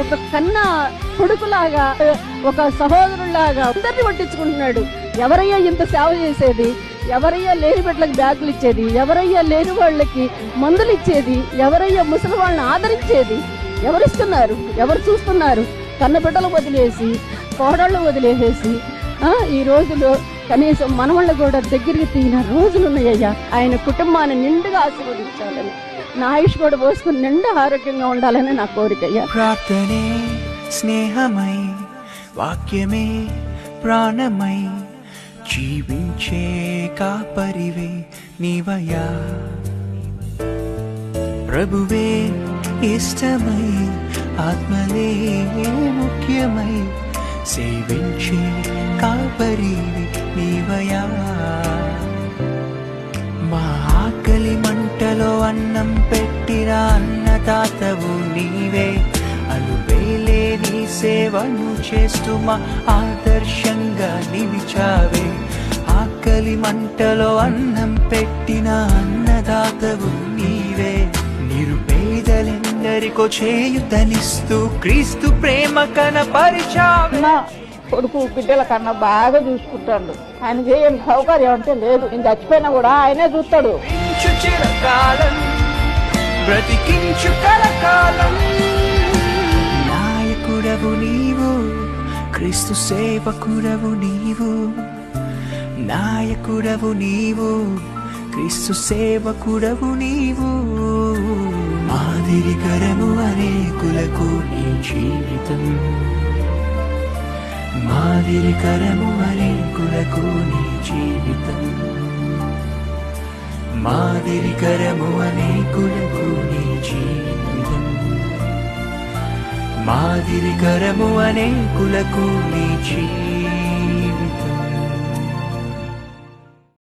ఒక కన్న కొడుకులాగా, ఒక సహోదరులాగా అందరిని పట్టించుకుంటున్నాడు. ఎవరయ్యా ఇంత సేవ చేసేది? ఎవరయ్యా లేని బిడ్డలకు బ్యాగులు ఇచ్చేది? ఎవరయ్యా లేని వాళ్ళకి మందులు ఇచ్చేది? ఎవరయ్యా ముసలి వాళ్ళని ఆదరించేది? ఎవరిస్తున్నారు? ఎవరు చూస్తున్నారు? కన్న బిడ్డలు వదిలేసి, కోడళ్ళు వదిలేసేసి ఈ రోజులో కనీసం మనవాళ్ళు కూడా దగ్గరికి తీసిన రోజులు ఉన్నాయ్యా. ఆయన కుటుంబాన్ని నిండుగా ఆశీర్వదించాలని, నా ఆయుష్ కూడా పోసుకుని నిండా ఆరోగ్యంగా ఉండాలని నా కోరికయ్యా. ప్రార్థనే స్నేహమై, వాక్యమే ప్రాణమై, జీవించే కాపరివే నీవయ్యా. ప్రభువే ఇష్టమై, ఆత్మలే ముఖ్యమై, సేవించే కాపరివే నీవయ్యా. మా ఆకలి మంటలో అన్నం పెట్టిన అన్నదాతవు నీవే. అలుపేలే నీ సేవను చేస్తూ మా ఆదర్శంగా నిలిచావే. ఆకలి మంటలో అన్నం పెట్టిన అన్నదాతవు నీవే. నిరుపేదలెందరికో చేయుతనిస్తూ క్రీస్తు ప్రేమ కనపరిచావే. కొడుకు బిడ్డల కన్నా బాగా చూసుకుంటాడు. ఆయనకి ఏం సౌకర్యం అంటే లేదు. నేను చచ్చిపోయినా కూడా ఆయనే చూస్తాడు. చిరకాలం బ్రతికించు కలకాలం. నాయకుడవు నీవు, క్రీస్తు సేవకుడవు నీవు. నాయకుడవు నీవు, క్రీస్తు సేవకుడవు నీవు. మాదిరికరము అనేకులకు నీ జీవితం. మాదిరికరము అనేకులకు నీ జీవితం. మాదిరికరము అనేకులకు నీ జీవితం. మాదిరికరము అనేకులకు నీ జీవితం.